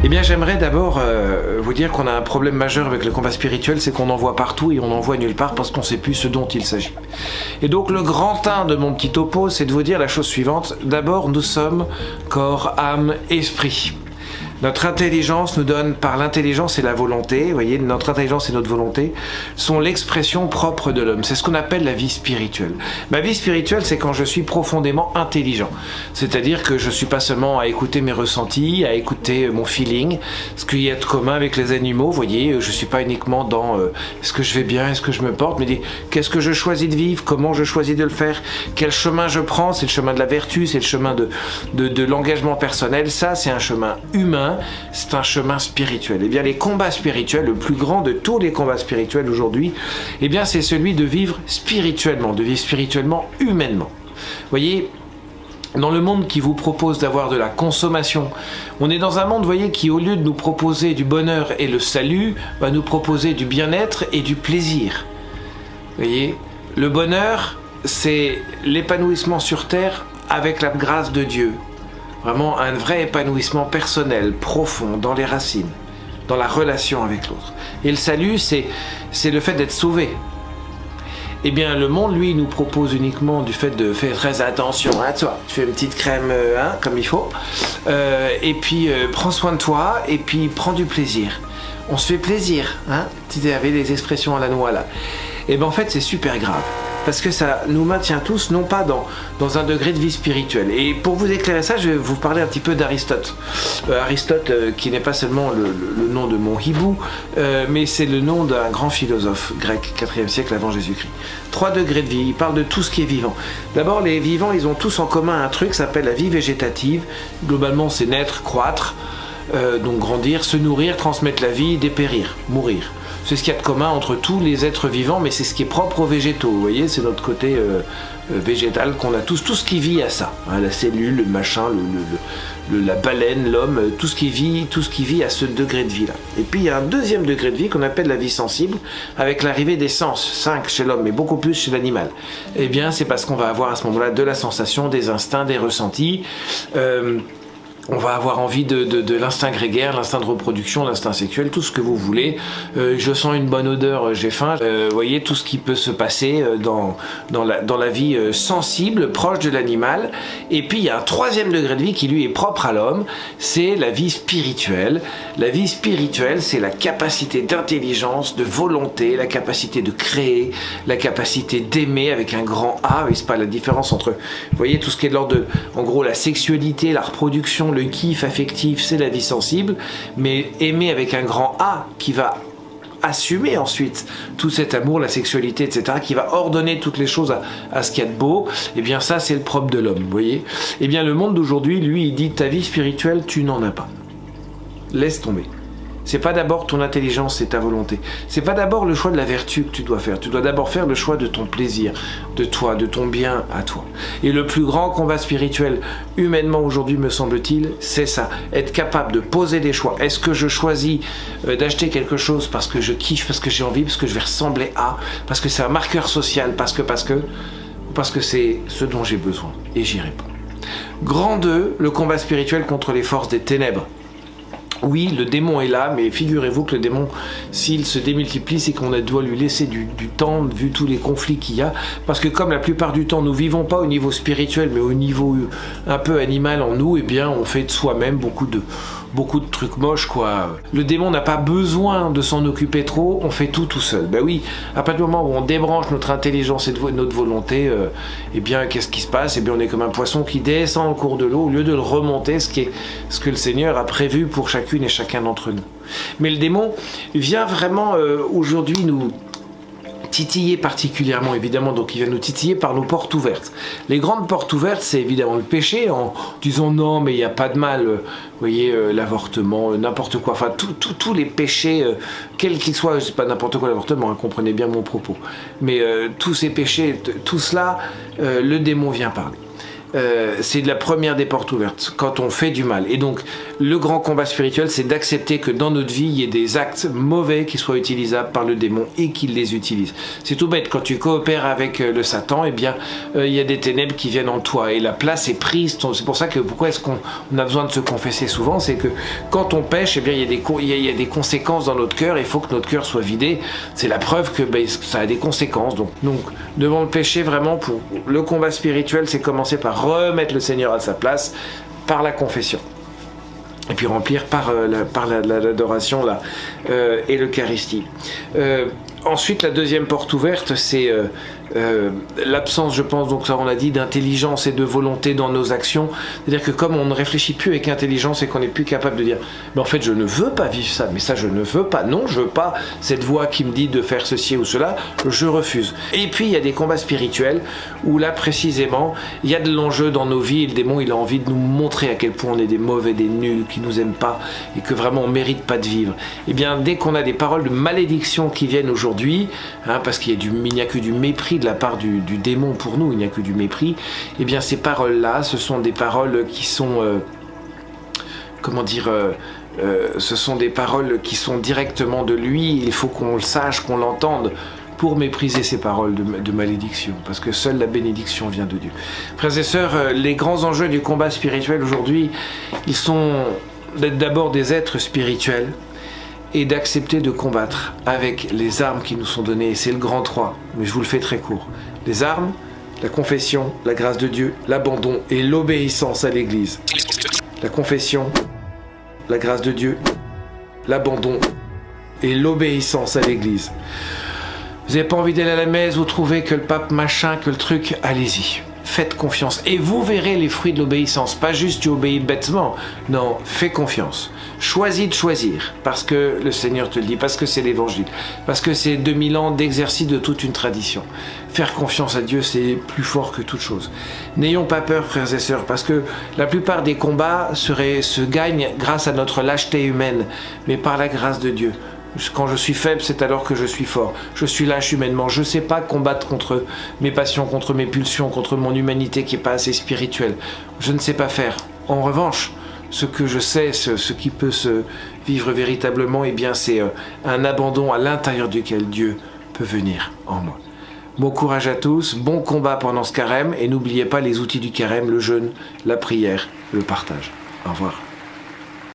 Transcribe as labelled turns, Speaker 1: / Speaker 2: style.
Speaker 1: Eh bien, j'aimerais d'abord vous dire qu'on a un problème majeur avec le combat spirituel, c'est qu'on en voit partout et on n'en voit nulle part parce qu'on ne sait plus ce dont il s'agit. Et donc, le grand 1 de mon petit topo, c'est de vous dire la chose suivante. D'abord, nous sommes corps, âme, esprit. Notre intelligence nous donne, par l'intelligence et la volonté, vous voyez, notre intelligence et notre volonté sont l'expression propre de l'homme. C'est ce qu'on appelle la vie spirituelle. Ma vie spirituelle, c'est quand je suis profondément intelligent. C'est-à-dire que je ne suis pas seulement à écouter mes ressentis, à écouter mon feeling, ce qu'il y a de commun avec les animaux, vous voyez, je ne suis pas uniquement dans est-ce que je vais bien, est-ce que je me porte, mais qu'est-ce que je choisis de vivre, comment je choisis de le faire, quel chemin je prends, c'est le chemin de la vertu, c'est le chemin de l'engagement personnel, ça c'est un chemin humain. C'est un chemin spirituel. Eh bien, les combats spirituels, le plus grand de tous les combats spirituels aujourd'hui, eh bien, c'est celui de vivre spirituellement humainement. Vous voyez, dans le monde qui vous propose d'avoir de la consommation, on est dans un monde, vous voyez, qui au lieu de nous proposer du bonheur et le salut, va nous proposer du bien-être et du plaisir. Vous voyez, le bonheur, c'est l'épanouissement sur terre avec la grâce de Dieu. Vraiment un vrai épanouissement personnel, profond, dans les racines, dans la relation avec l'autre. Et le salut, c'est le fait d'être sauvé. Eh bien, le monde, lui, nous propose uniquement du fait de faire très attention à toi. Tu fais une petite crème comme il faut, et puis prends soin de toi, et puis prends du plaisir. On se fait plaisir, tu avais les expressions à la noix là. Et bien en fait, c'est super grave. Parce que ça nous maintient tous, non pas dans un degré de vie spirituelle. Et pour vous éclairer ça, je vais vous parler un petit peu d'Aristote. Aristote, qui n'est pas seulement le nom de mon hibou, mais c'est le nom d'un grand philosophe grec, 4e siècle avant Jésus-Christ. 3 degrés de vie, il parle de tout ce qui est vivant. D'abord, les vivants, ils ont tous en commun un truc qui s'appelle la vie végétative. Globalement, c'est naître, croître, donc grandir, se nourrir, transmettre la vie, dépérir, mourir. C'est ce qu'il y a de commun entre tous les êtres vivants, mais c'est ce qui est propre aux végétaux. Vous voyez, c'est notre côté végétal qu'on a tous. Tout ce qui vit à ça. La cellule, le machin, la baleine, l'homme, tout ce qui vit à ce degré de vie-là. Et puis il y a un deuxième degré de vie qu'on appelle la vie sensible, avec l'arrivée des sens, 5 chez l'homme, mais beaucoup plus chez l'animal. Eh bien, c'est parce qu'on va avoir à ce moment-là de la sensation, des instincts, des ressentis. On va avoir envie de l'instinct grégaire, l'instinct de reproduction, l'instinct sexuel, tout ce que vous voulez. Je sens une bonne odeur, j'ai faim. Vous voyez, tout ce qui peut se passer dans la vie sensible, proche de l'animal. Et puis, il y a un 3e degré de vie qui, lui, est propre à l'homme. C'est la vie spirituelle. La vie spirituelle, c'est la capacité d'intelligence, de volonté, la capacité de créer, la capacité d'aimer avec un grand A. Et c'est pas la différence entre, vous voyez, tout ce qui est de l'ordre de, en gros, la sexualité, la reproduction, le kiff affectif, c'est la vie sensible, mais aimer avec un grand A qui va assumer ensuite tout cet amour, la sexualité, etc., qui va ordonner toutes les choses à ce qu'il y a de beau, et bien ça, c'est le propre de l'homme, vous voyez. Et bien le monde d'aujourd'hui, lui, il dit ta vie spirituelle, tu n'en as pas. Laisse tomber. C'est pas d'abord ton intelligence et ta volonté. C'est pas d'abord le choix de la vertu que tu dois faire. Tu dois d'abord faire le choix de ton plaisir, de toi, de ton bien à toi. Et le plus grand combat spirituel, humainement aujourd'hui, me semble-t-il, c'est ça. Être capable de poser des choix. Est-ce que je choisis d'acheter quelque chose parce que je kiffe, parce que j'ai envie, parce que je vais ressembler à, parce que c'est un marqueur social, parce que c'est ce dont j'ai besoin. Et j'y réponds. Grand 2, le combat spirituel contre les forces des ténèbres. Oui, le démon est là, mais figurez-vous que le démon, s'il se démultiplie, c'est qu'on doit lui laisser du temps, vu tous les conflits qu'il y a, parce que comme la plupart du temps, nous vivons pas au niveau spirituel, mais au niveau un peu animal en nous, eh bien, on fait de soi-même beaucoup de trucs moches, quoi. Le démon n'a pas besoin de s'en occuper trop, on fait tout seul. Ben oui, à partir du moment où on débranche notre intelligence et notre volonté, eh bien, qu'est-ce qui se passe? Eh bien, on est comme un poisson qui descend au cours de l'eau, au lieu de le remonter, ce que le Seigneur a prévu pour chacune et chacun d'entre nous. Mais le démon vient vraiment aujourd'hui nous titiller particulièrement, évidemment, donc il vient nous titiller par nos portes ouvertes. Les grandes portes ouvertes, c'est évidemment le péché, en disant non, mais il n'y a pas de mal, vous voyez, l'avortement, n'importe quoi, enfin, tous les péchés, quels qu'ils soient, c'est pas n'importe quoi l'avortement, comprenez bien mon propos, mais tous ces péchés, tout cela, le démon vient parler. c'est la première des portes ouvertes, quand on fait du mal. Et donc, le grand combat spirituel, c'est d'accepter que dans notre vie, il y ait des actes mauvais qui soient utilisables par le démon et qu'il les utilise. C'est tout bête, quand tu coopères avec le Satan, eh bien, il y a des ténèbres qui viennent en toi et la place est prise. C'est pour ça que pourquoi est-ce qu'on a besoin de se confesser souvent, c'est que quand on pêche, eh bien, il y a des conséquences dans notre cœur, il faut que notre cœur soit vidé. C'est la preuve que ça a des conséquences. Donc, devant le péché, vraiment, pour le combat spirituel, c'est commencer par remettre le Seigneur à sa place, par la confession. Et puis remplir par l'adoration et l'Eucharistie. Ensuite, la deuxième porte ouverte, c'est l'absence, je pense, donc ça on l'a dit, d'intelligence et de volonté dans nos actions. C'est-à-dire que comme on ne réfléchit plus avec intelligence et qu'on n'est plus capable de dire mais en fait je ne veux pas vivre ça, mais ça je ne veux pas, non je veux pas cette voix qui me dit de faire ceci ou cela, je refuse. Et puis il y a des combats spirituels où là précisément il y a de l'enjeu dans nos vies et le démon il a envie de nous montrer à quel point on est des mauvais, des nuls, qui nous aiment pas et que vraiment on mérite pas de vivre. Et bien dès qu'on a des paroles de malédiction qui viennent aujourd'hui, parce qu'il n'y a que du mépris de la part du démon pour nous, il n'y a que du mépris, et bien ces paroles-là, ce sont des paroles qui sont, ce sont des paroles qui sont directement de lui, il faut qu'on le sache, qu'on l'entende, pour mépriser ces paroles de malédiction, parce que seule la bénédiction vient de Dieu. Frères et sœurs, les grands enjeux du combat spirituel aujourd'hui, ils sont d'être d'abord des êtres spirituels, et d'accepter de combattre avec les armes qui nous sont données. Et c'est le grand 3, mais je vous le fais très court. Les armes, la confession, la grâce de Dieu, l'abandon et l'obéissance à l'Église. La confession, la grâce de Dieu, l'abandon et l'obéissance à l'Église. Vous n'avez pas envie d'aller à la messe, vous trouvez que le pape machin, que le truc, allez-y. Faites confiance et vous verrez les fruits de l'obéissance. Pas juste tu obéis bêtement. Non, fais confiance. Choisis de choisir parce que le Seigneur te le dit, parce que c'est l'évangile, parce que c'est 2000 ans d'exercice de toute une tradition. Faire confiance à Dieu, c'est plus fort que toute chose. N'ayons pas peur, frères et sœurs, parce que la plupart des combats se gagnent grâce à notre lâcheté humaine, mais par la grâce de Dieu. Quand je suis faible, c'est alors que je suis fort. Je suis lâche humainement. Je ne sais pas combattre contre mes passions, contre mes pulsions, contre mon humanité qui n'est pas assez spirituelle. Je ne sais pas faire. En revanche, ce que je sais, ce qui peut se vivre véritablement, eh bien, c'est un abandon à l'intérieur duquel Dieu peut venir en moi. Bon courage à tous, bon combat pendant ce carême, et n'oubliez pas les outils du carême, le jeûne, la prière, le partage. Au revoir.